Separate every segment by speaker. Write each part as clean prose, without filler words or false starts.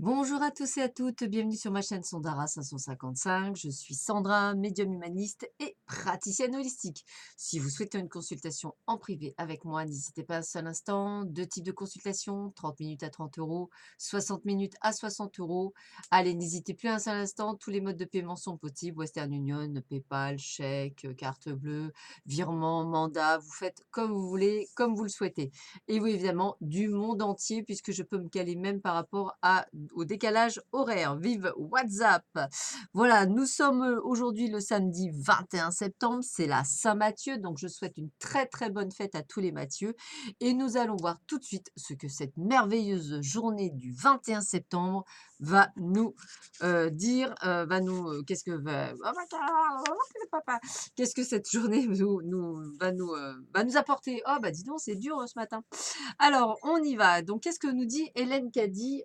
Speaker 1: Bonjour à tous et à toutes, bienvenue sur ma chaîne Sondara 555. Je suis Sandra, médium humaniste et praticienne holistique. Si vous souhaitez une consultation en privé avec moi, n'hésitez pas un seul instant. Deux types de consultations, 30 minutes à 30 euros, 60 minutes à 60 euros. Allez, n'hésitez plus un seul instant, tous les modes de paiement sont possibles. Western Union, PayPal, chèque, carte bleue, virement, mandat. Vous faites comme vous voulez, comme vous le souhaitez. Et oui, évidemment, du monde entier, puisque je peux me caler même par rapport au décalage horaire. Vive WhatsApp! Voilà, nous sommes aujourd'hui le samedi 21 septembre, c'est la Saint-Matthieu, donc je souhaite une très très bonne fête à tous les Mathieu. Et nous allons voir tout de suite ce que cette merveilleuse journée du 21 septembre va nous dire, qu'est-ce que va, qu'est-ce que cette journée va nous apporter. Oh bah dis donc, c'est dur ce matin. Alors, on y va. Donc, qu'est-ce que nous dit Hélène Caddy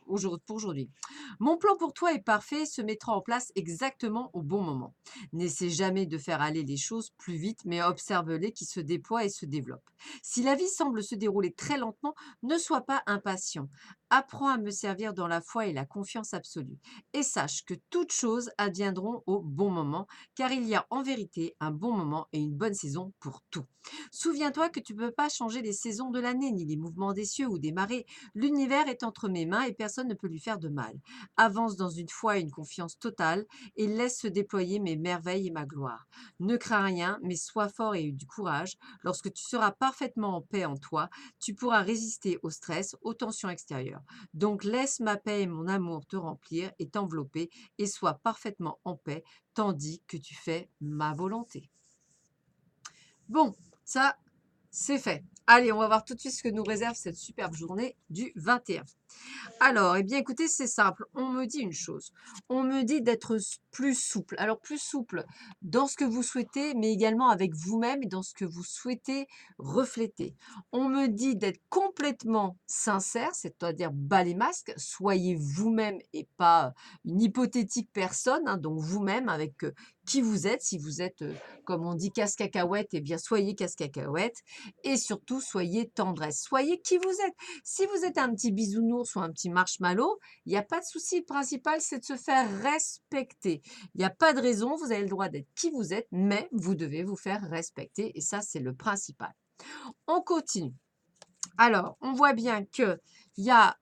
Speaker 1: pour aujourd'hui? Mon plan pour toi est parfait, se mettra en place exactement au bon moment. N'essaie jamais de faire aller les choses plus vite, mais observe-les qui se déploient et se développent. Si la vie semble se dérouler très lentement, ne sois pas impatient. Apprends à me servir dans la foi et la confiance absolue. Et sache que toutes choses adviendront au bon moment, car il y a en vérité un bon moment et une bonne saison pour tout. Souviens-toi que tu ne peux pas changer les saisons de l'année, ni les mouvements des cieux ou des marées. L'univers est entre mes mains et personne ne peut lui faire de mal. Avance dans une foi et une confiance totale et laisse se déployer mes merveilles et ma gloire. Ne crains rien, mais sois fort et aie du courage. Lorsque tu seras parfaitement en paix en toi, tu pourras résister au stress, aux tensions extérieures. Donc laisse ma paix et mon amour te remplir et t'envelopper et sois parfaitement en paix tandis que tu fais ma volonté. Bon, ça, c'est fait. Allez, on va voir tout de suite ce que nous réserve cette superbe journée du 21. Alors, eh bien, écoutez, c'est simple. On me dit une chose. On me dit d'être plus souple. Alors, plus souple dans ce que vous souhaitez, mais également avec vous-même et dans ce que vous souhaitez refléter. On me dit d'être complètement sincère, c'est-à-dire bas les masques. Soyez vous-même et pas une hypothétique personne. Donc, vous-même avec qui vous êtes. Si vous êtes, comme on dit, casse-cacahuète, eh bien, soyez casse-cacahuète. Et surtout, soyez tendresse. Soyez qui vous êtes. Si vous êtes un petit bisounours ou un petit marshmallow, il n'y a pas de souci. Le principal, c'est de se faire respecter. Il n'y a pas de raison, vous avez le droit d'être qui vous êtes, mais vous devez vous faire respecter. Et ça, c'est le principal. On continue. Alors, on voit bien qu'il y a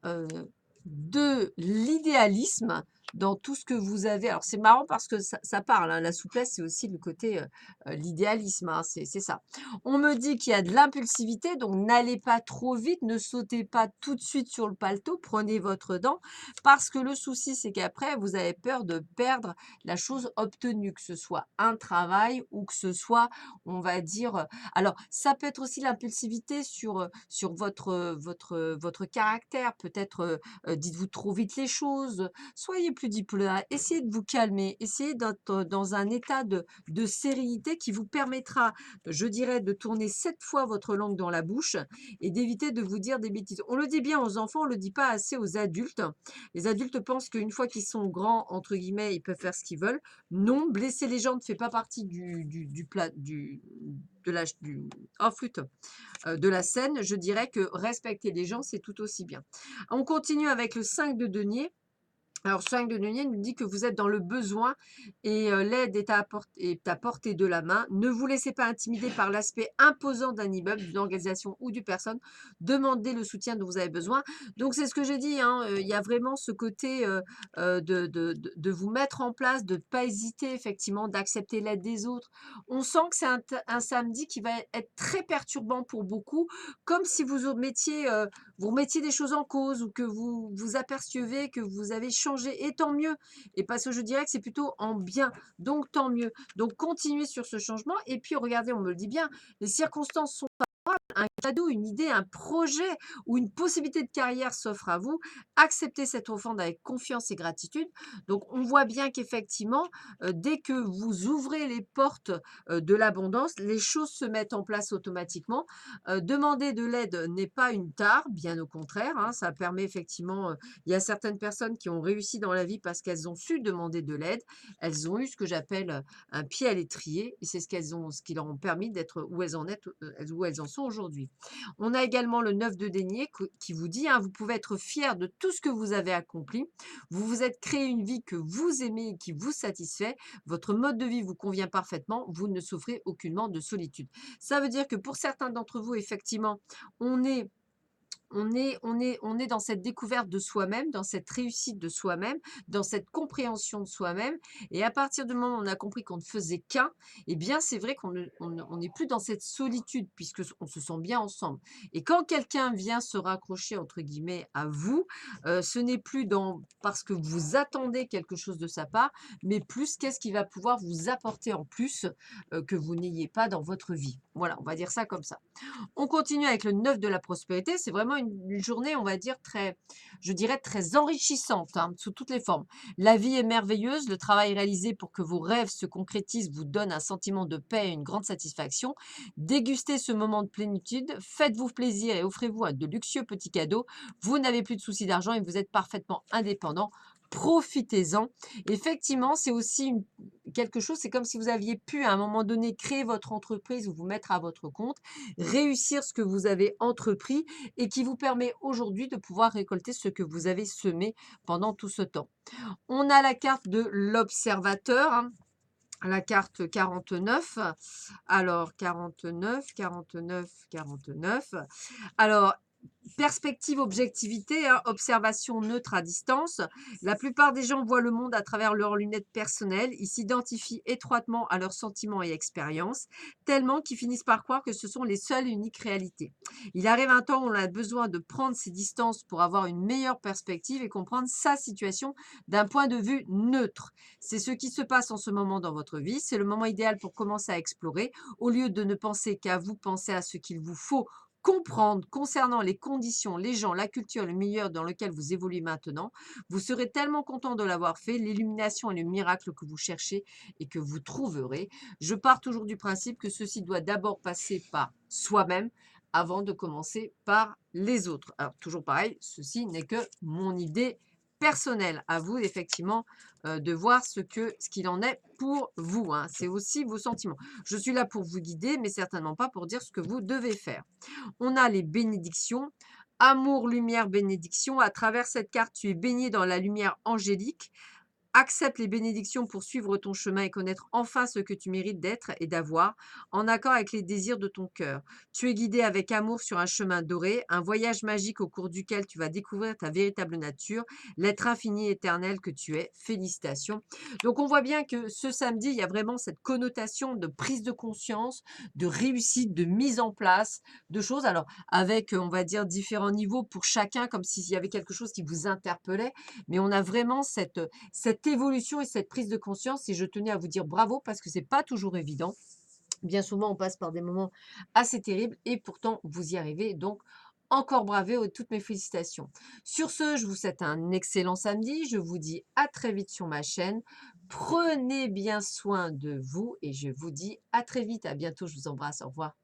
Speaker 1: de l'idéalisme dans tout ce que vous avez. Alors, c'est marrant parce que ça parle, hein, la souplesse, c'est aussi le côté l'idéalisme, hein, c'est ça. On me dit qu'il y a de l'impulsivité, donc n'allez pas trop vite, ne sautez pas tout de suite sur le paletot, prenez votre dent, parce que le souci, c'est qu'après, vous avez peur de perdre la chose obtenue, que ce soit un travail ou que ce soit, on va dire, alors, ça peut être aussi l'impulsivité sur votre caractère. Peut-être, dites-vous trop vite les choses. Soyez plus diplomate. Essayez de vous calmer. Essayez d'être dans un état de sérénité qui vous permettra, je dirais, de tourner 7 fois votre langue dans la bouche et d'éviter de vous dire des bêtises. On le dit bien aux enfants, on ne le dit pas assez aux adultes. Les adultes pensent qu'une fois qu'ils sont grands, entre guillemets, ils peuvent faire ce qu'ils veulent. Non, blesser les gens ne fait pas partie du plat, de la, du, oh, flûte, de la scène. Je dirais que respecter les gens, c'est tout aussi bien. On continue avec le 5 de denier. Alors, 5 de denier nous dit que vous êtes dans le besoin et l'aide est à portée de la main. Ne vous laissez pas intimider par l'aspect imposant d'un immeuble, d'une organisation ou d'une personne. Demandez le soutien dont vous avez besoin. Donc, c'est ce que j'ai dit, hein, il y a vraiment ce côté de vous mettre en place, de ne pas hésiter effectivement, d'accepter l'aide des autres. On sent que c'est un samedi qui va être très perturbant pour beaucoup, comme si vous remettiez des choses en cause ou que vous vous apercevez que vous avez changé, et tant mieux. Et parce que je dirais que c'est plutôt en bien, donc tant mieux. Donc continuez sur ce changement et puis regardez, on me le dit bien, les circonstances sont un cadeau, une idée, un projet ou une possibilité de carrière s'offre à vous. Acceptez cette offrande avec confiance et gratitude. Donc, on voit bien qu'effectivement, dès que vous ouvrez les portes de l'abondance, les choses se mettent en place automatiquement. Demander de l'aide n'est pas une tare, bien au contraire, hein, ça permet effectivement, il y a certaines personnes qui ont réussi dans la vie parce qu'elles ont su demander de l'aide. Elles ont eu ce que j'appelle un pied à l'étrier et c'est ce qui leur ont permis d'être où elles en sont aujourd'hui. On a également le 9 de denier qui vous dit, hein, vous pouvez être fier de tout ce que vous avez accompli. Vous vous êtes créé une vie que vous aimez et qui vous satisfait. Votre mode de vie vous convient parfaitement. Vous ne souffrez aucunement de solitude. Ça veut dire que pour certains d'entre vous, effectivement, on est on est dans cette découverte de soi-même, dans cette réussite de soi-même, dans cette compréhension de soi-même et à partir du moment où on a compris qu'on ne faisait qu'un, eh bien, c'est vrai qu'on n'est plus dans cette solitude puisque on se sent bien ensemble et quand quelqu'un vient se «raccrocher» entre guillemets à vous, ce n'est plus parce que vous attendez quelque chose de sa part, mais plus qu'est-ce qu'il va pouvoir vous apporter en plus, que vous n'ayez pas dans votre vie. Voilà, on va dire ça comme ça. On continue avec le 9 de la prospérité. C'est vraiment une journée, on va dire, très, je dirais, très enrichissante, hein, sous toutes les formes. La vie est merveilleuse. Le travail réalisé pour que vos rêves se concrétisent vous donne un sentiment de paix et une grande satisfaction. Dégustez ce moment de plénitude. Faites-vous plaisir et offrez-vous de luxueux petits cadeaux. Vous n'avez plus de soucis d'argent et vous êtes parfaitement indépendant. Profitez-en. Effectivement, c'est aussi quelque chose, c'est comme si vous aviez pu à un moment donné créer votre entreprise ou vous mettre à votre compte réussir ce que vous avez entrepris et qui vous permet aujourd'hui de pouvoir récolter ce que vous avez semé pendant tout ce temps. On a la carte de l'observateur, hein, la carte 49. Alors 49, 49, 49. Alors perspective, objectivité, hein, observation neutre à distance. La plupart des gens voient le monde à travers leurs lunettes personnelles. Ils s'identifient étroitement à leurs sentiments et expériences, tellement qu'ils finissent par croire que ce sont les seules et uniques réalités. Il arrive un temps où on a besoin de prendre ses distances pour avoir une meilleure perspective et comprendre sa situation d'un point de vue neutre. C'est ce qui se passe en ce moment dans votre vie. C'est le moment idéal pour commencer à explorer. Au lieu de ne penser qu'à vous, pensez à ce qu'il vous faut comprendre concernant les conditions, les gens, la culture, le milieu dans lequel vous évoluez maintenant. Vous serez tellement content de l'avoir fait, l'illumination et le miracle que vous cherchez et que vous trouverez. Je pars toujours du principe que ceci doit d'abord passer par soi-même avant de commencer par les autres. Alors, toujours pareil, ceci n'est que mon idée personnelle. À vous, effectivement, de voir ce qu'il en est pour vous, hein. C'est aussi vos sentiments. Je suis là pour vous guider, mais certainement pas pour dire ce que vous devez faire. On a les bénédictions. Amour, lumière, bénédiction. À travers cette carte, tu es baigné dans la lumière angélique. Accepte les bénédictions pour suivre ton chemin et connaître enfin ce que tu mérites d'être et d'avoir, en accord avec les désirs de ton cœur. Tu es guidé avec amour sur un chemin doré, un voyage magique au cours duquel tu vas découvrir ta véritable nature, l'être infini et éternel que tu es. Félicitations. Donc on voit bien que ce samedi, il y a vraiment cette connotation de prise de conscience, de réussite, de mise en place de choses. Alors avec, on va dire, différents niveaux pour chacun, comme s'il y avait quelque chose qui vous interpellait, mais on a vraiment cette évolution et cette prise de conscience et je tenais à vous dire bravo parce que c'est pas toujours évident. Bien souvent, on passe par des moments assez terribles et pourtant vous y arrivez. Donc, encore bravo et toutes mes félicitations. Sur ce, je vous souhaite un excellent samedi. Je vous dis à très vite sur ma chaîne. Prenez bien soin de vous et je vous dis à très vite. À bientôt. Je vous embrasse. Au revoir.